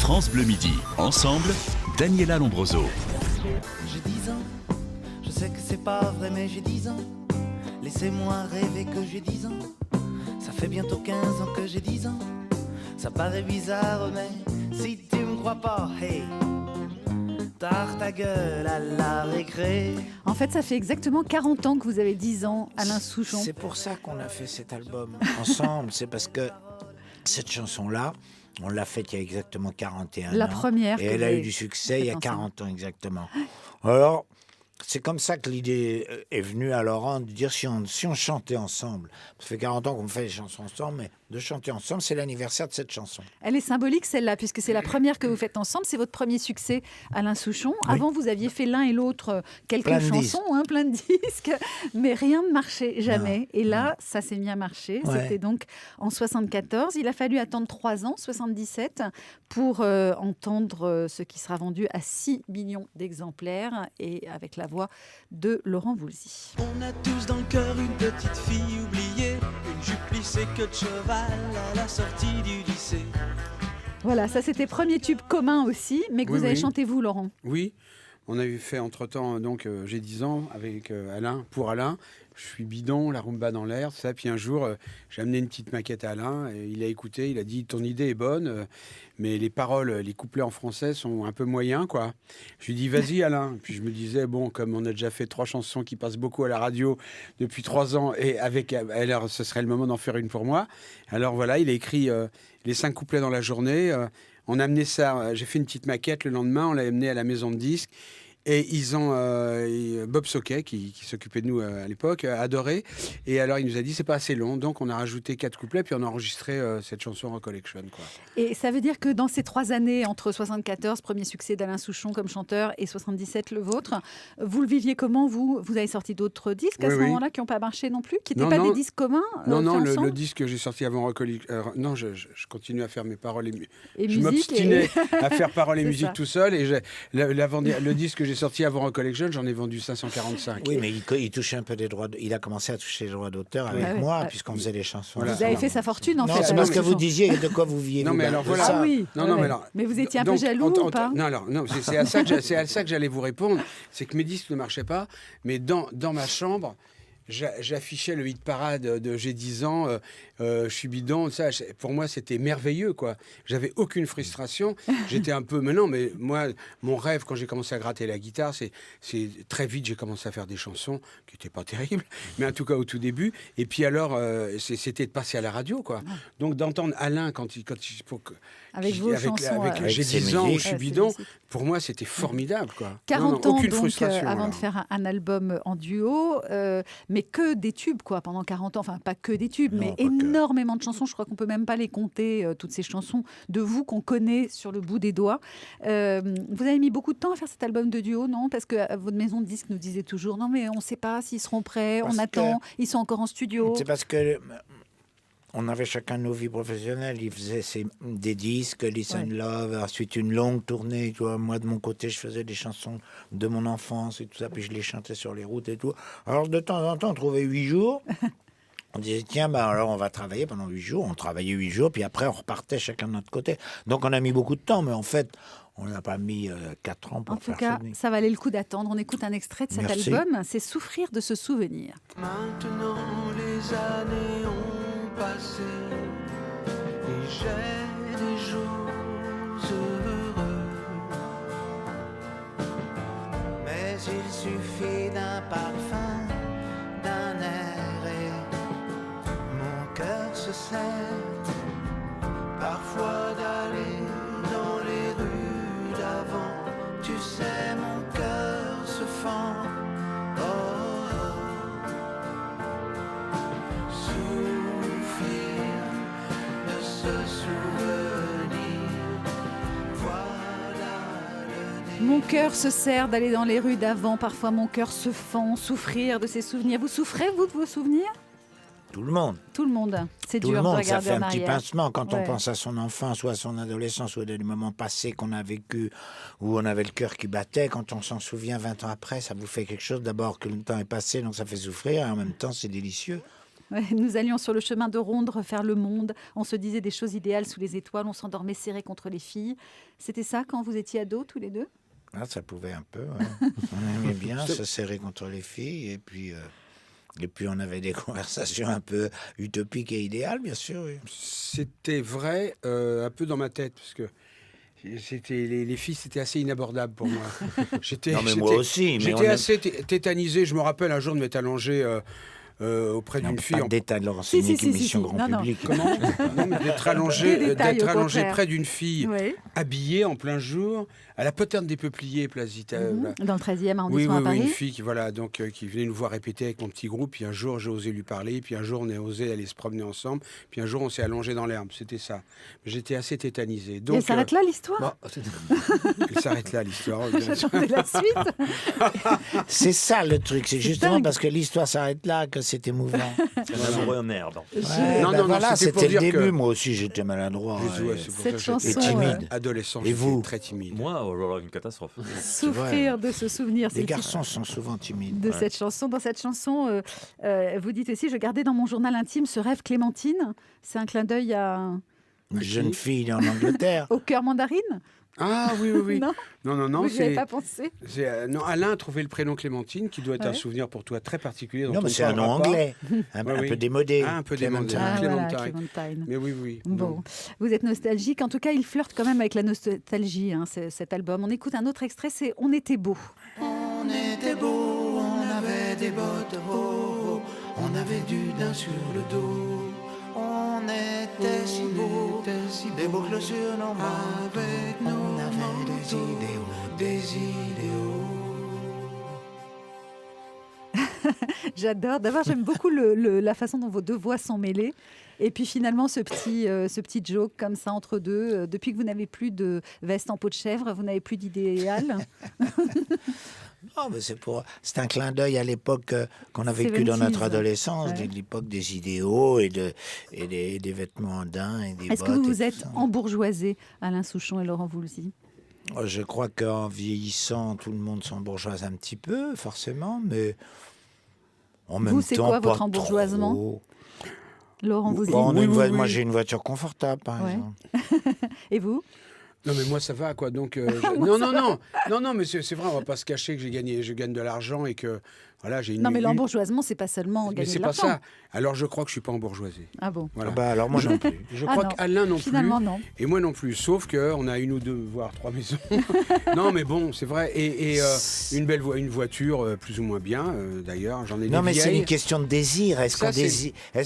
France Bleu Midi. Ensemble, Daniela Lombroso. J'ai 10 ans, je sais que c'est pas vrai mais j'ai 10 ans. Laissez-moi rêver que j'ai 10 ans. Ça fait bientôt 15 ans que j'ai 10 ans. Ça paraît bizarre mais si tu me crois pas, hey, tard ta gueule à la récré. En fait, ça fait exactement 40 ans que vous avez 10 ans, Alain Souchon. C'est pour ça qu'on a fait cet album ensemble. C'est parce que cette chanson-là, on l'a faite il y a exactement 41 ans. La première. Et elle a eu du succès il y a 40 ans exactement. Alors, c'est comme ça que l'idée est venue à Laurent de dire si on chantait ensemble. Ça fait 40 ans qu'on fait les chansons ensemble, mais de chanter ensemble, c'est l'anniversaire de cette chanson. Elle est symbolique celle-là, puisque c'est la première que vous faites ensemble. C'est votre premier succès, Alain Souchon. Oui. Avant, vous aviez fait l'un et l'autre quelques Plein de chansons, plein de disques, mais rien ne marchait jamais. Non. Et là, ça s'est mis à marcher. Ouais. C'était donc en 74. Il a fallu attendre 3 ans, 77, pour entendre ce qui sera vendu à 6 millions d'exemplaires, et avec la voix de Laurent Voulzy. On a tous dans le cœur une petite fille oubliée, une jupe plissée queue de cheval à la sortie du lycée. Voilà, ça c'était premier tube commun aussi, mais que Oui, vous avez oui. chanté vous, Laurent. Oui, on avait fait entre-temps, donc j'ai 10 ans avec Alain, pour Alain. Je suis bidon, la rumba dans l'air, tout ça. Puis un jour, j'ai amené une petite maquette à Alain et il a écouté, il a dit ton idée est bonne, mais les paroles, les couplets en français sont un peu moyens, quoi. Je lui ai dit vas-y Alain. Puis je me disais, bon, comme on a déjà fait 3 chansons qui passent beaucoup à la radio depuis 3 ans, et alors ce serait le moment d'en faire une pour moi. Alors voilà, il a écrit les 5 couplets dans la journée. On a amené ça, j'ai fait une petite maquette le lendemain, on l'a amené à la maison de disques. Et ils ont Bob Soquet, qui s'occupait de nous à l'époque, adoré. Et alors il nous a dit c'est pas assez long, donc on a rajouté 4 couplets, puis on a enregistré cette chanson Recollection, quoi. Et ça veut dire que dans ces 3 années, entre 74, premier succès d'Alain Souchon comme chanteur, et 77, le vôtre, vous le viviez comment, vous avez sorti d'autres disques à ce Oui, oui. moment-là qui n'ont pas marché non plus, qui n'étaient Non, pas non. des disques communs Non, faits le ensemble disque que j'ai sorti avant Recollection... non, je continue à faire mes paroles et je musique m'obstinais à faire paroles et C'est musique ça. tout seul. Et le disque que j'ai sorti avant Recollection, j'en ai vendu 545. Oui, mais il touchait un peu des droits. Il a commencé à toucher les droits d'auteur avec Ah oui. moi, Ah. puisqu'on faisait les chansons. Voilà. Vous avez ensemble. fait sa fortune en Non, fait. c'est Alain parce que vous Souchon. disiez de quoi vous viviez. Non, mais vous, alors de voilà. ça. Ah oui. Non, Ouais. mais alors. Mais vous étiez un peu donc, jaloux ou pas Non, c'est à ça que j'allais vous répondre. C'est que mes disques ne marchaient pas, mais dans ma chambre, j'affichais le hit parade de j'ai 10 ans, je suis bidon, ça. Pour moi, c'était merveilleux, quoi. J'avais aucune frustration. J'étais un peu. Mais non, mais moi, mon rêve quand j'ai commencé à gratter la guitare, c'est très vite j'ai commencé à faire des chansons qui n'étaient pas terribles, mais en tout cas au tout début. Et puis alors, c'était de passer à la radio, quoi. Donc d'entendre Alain Avec vos chansons. avec j'ai ses 10 ans, musiques. je suis Ouais, bidon. c'est musique. Pour moi, c'était formidable, quoi. 40 Non, ans aucune donc frustration, avant là. de faire un album en duo, mais que des tubes quoi pendant 40 ans, enfin pas que des tubes, Non, mais pas que. énormément de chansons. Je crois qu'on peut même pas les compter toutes ces chansons de vous qu'on connaît sur le bout des doigts. Vous avez mis beaucoup de temps à faire cet album de duo, non? Parce que votre maison de disques nous disait toujours non mais on ne sait pas s'ils seront prêts, Parce on attend, ils sont encore en studio. C'est parce que on avait chacun nos vies professionnelles. Il faisait des disques, Listen Ouais. Love, ensuite une longue tournée. Tu vois, moi, de mon côté, je faisais des chansons de mon enfance et tout ça, puis je les chantais sur les routes et tout. Alors, de temps en temps, on trouvait 8 jours. On disait, tiens, bah, alors on va travailler pendant 8 jours. On travaillait 8 jours, puis après, on repartait chacun de notre côté. Donc, on a mis beaucoup de temps, mais en fait, on n'a pas mis 4 ans pour En tout faire cas, ça. ça valait le coup d'attendre. On écoute un extrait de cet Merci. album. C'est Souffrir de se souvenir. Maintenant les années ont passé et j'ai des jours heureux. Mais il suffit d'un parfum, d'un air et mon cœur se serre parfois d'aller dans les rues d'avant. Tu sais, mon cœur se fend. Oh, oh. Souffrir de ce souvenir. Voilà le début. Mon cœur se serre d'aller dans les rues d'avant. Parfois, mon cœur se fend, souffrir de ses souvenirs. Vous souffrez, vous, de vos souvenirs? Tout le monde. Tout le monde. C'est Tout dur le de monde, ça regarder fait en un petit arrière. pincement quand Ouais. on pense à son enfance ou à son adolescence ou à des moments passés qu'on a vécu où on avait le cœur qui battait. Quand on s'en souvient 20 ans après, ça vous fait quelque chose. D'abord que le temps est passé, donc ça fait souffrir et en même temps c'est délicieux. Ouais, nous allions sur le chemin de ronde refaire le monde. On se disait des choses idéales sous les étoiles. On s'endormait serrés contre les filles. C'était ça quand vous étiez ados, tous les deux? Ah, ça pouvait un peu. Ouais. On aimait bien se serrer contre les filles. Et puis on avait des conversations un peu utopiques et idéales, bien sûr. Oui. C'était vrai un peu dans ma tête, parce que les filles, c'était assez inabordable pour moi. Non, mais moi aussi. Mais J'étais assez tétanisé. Je me rappelle un jour de m'être allongé auprès d'une fille. Pas de détails de leur enseigner Si, émission si. grand Non, non. public. Comment Non, mais d'être Des détails, au allongé contraire. près d'une fille Oui. habillée en plein jour à la poterne des Peupliers, place d'Italie. Dans le 13e Oui, arrondissement à une Paris. fille qui, qui venait nous voir répéter avec mon petit groupe. Puis un jour, j'ai osé lui parler. Puis un jour, on a osé aller se promener ensemble. Puis un jour, on s'est allongé dans l'herbe. C'était ça. J'étais assez tétanisé. Et Donc, elle s'arrête là, l'histoire? elle s'arrête là, l'histoire. bien sûr. J'attendais la suite. C'est ça le truc. C'est justement dingue. parce que l'histoire s'arrête là que c'est émouvant. C'est un amoureux en herbe. Ouais, Non, ben non, voilà, c'était pour c'était le dire que- début. Moi aussi, j'étais maladroit. Ouais, et- c'est pour Cette ça que j'étais chanson, timide. adolescent. Et j'étais vous très timide. Moi, oh là là, une catastrophe. Souffrir de ce souvenir. c'est Les le titre garçons sont souvent timides. de cette chanson. Dans cette chanson, vous dites aussi, je gardais dans mon journal intime ce rêve Clémentine. C'est un clin d'œil Une jeune fille en Angleterre. au cœur mandarine. Ah oui, oui, oui. Non, non, vous n'y avez pas pensé. non, Alain a trouvé le prénom Clémentine, qui doit être un Ouais. souvenir pour toi très particulier. dont Non, on mais c'est un nom parlera pas. anglais. Un Oui, oui. peu démodé. Ah, un peu démodé. Clémentine. Ah, voilà, Clémentine. Clémentine. Mais oui, oui. Bon, Non. vous êtes nostalgique. En tout cas, il flirte quand même avec la nostalgie, cet album. On écoute un autre extrait, c'est On était beau. On était beau, on avait des bottes haut, on avait du daim sur le dos. On était si beau, des boucles sur nos mains, avec on avait des idéaux, des idéaux. J'adore. D'abord, j'aime beaucoup la façon dont vos deux voix sont mêlées. Et puis finalement, ce petit joke comme ça entre deux. Depuis que vous n'avez plus de veste en peau de chèvre, vous n'avez plus d'idéal. Non, mais c'est un clin d'œil à l'époque qu'on a vécu dans 70s. notre adolescence, Ouais. l'époque des idéaux et des vêtements en daim et des Est-ce bottes. que vous et vous tout êtes ça. embourgeoisé, Alain Souchon et Laurent Voulzy? Je crois qu'en vieillissant, tout le monde s'embourgeoise un petit peu, forcément, mais en même Vous, temps, c'est quoi pas votre embourgeoisement? trop. Laurent Voulzy. Bon, on a une oui, oui. Moi, j'ai une voiture confortable, par Ouais. exemple. Et vous? Non, mais moi, ça va, quoi. Donc, non, mais c'est vrai, on va pas se cacher que je gagne de l'argent et que, voilà, j'ai une... Non, mais une- l'embourgeoisement, c'est pas seulement Mais gagner c'est de pas l'argent. ça. Alors, je crois que je suis pas embourgeoisé. Ah bon? Voilà. Ah bah, alors moi non plus. Je Ah crois non. qu'Alain non Finalement, plus. non. Et moi non plus. Sauf qu'on a une ou deux, voire trois maisons. Non, mais bon, c'est vrai. Et une voiture plus ou moins bien, d'ailleurs. J'en ai Non, des mais c'est vieilles. une question de désir. Est-ce Ça,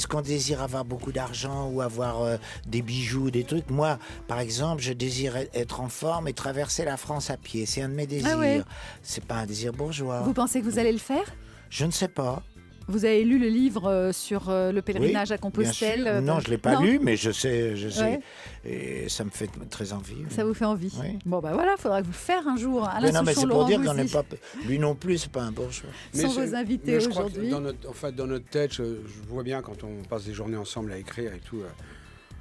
qu'on désire avoir beaucoup d'argent ou avoir des bijoux, des trucs? Moi, par exemple, je désire être en forme et traverser la France à pied. C'est un de mes désirs. Ah ouais. C'est pas un désir bourgeois. Vous pensez que vous allez le faire? Je ne sais pas. Vous avez lu le livre sur le pèlerinage Oui, à Compostelle? bien sûr. Non, je ne l'ai pas Non. lu, mais je sais. Ouais. Et ça me fait très envie. Ça vous fait envie? Oui. Bon, bah voilà, il faudra vous le faire un jour. Alain Mais non, mais Souchon, c'est pour Laurent dire qu'on n'est Voulzy pas. Lui non plus, c'est pas un bourgeois. sont c'est- vos invités mais je crois que aujourd'hui. dans notre tête, je vois bien quand on passe des journées ensemble à écrire et tout.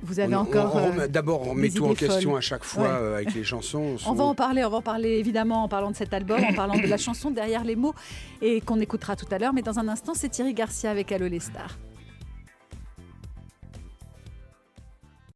Vous avez encore... D'abord, on met des tout en idées question folles. à chaque fois Ouais. avec les chansons. On va en parler évidemment en parlant de cet album, en parlant de la chanson derrière les mots et qu'on écoutera tout à l'heure. Mais dans un instant, c'est Thierry Garcia avec Allô les stars.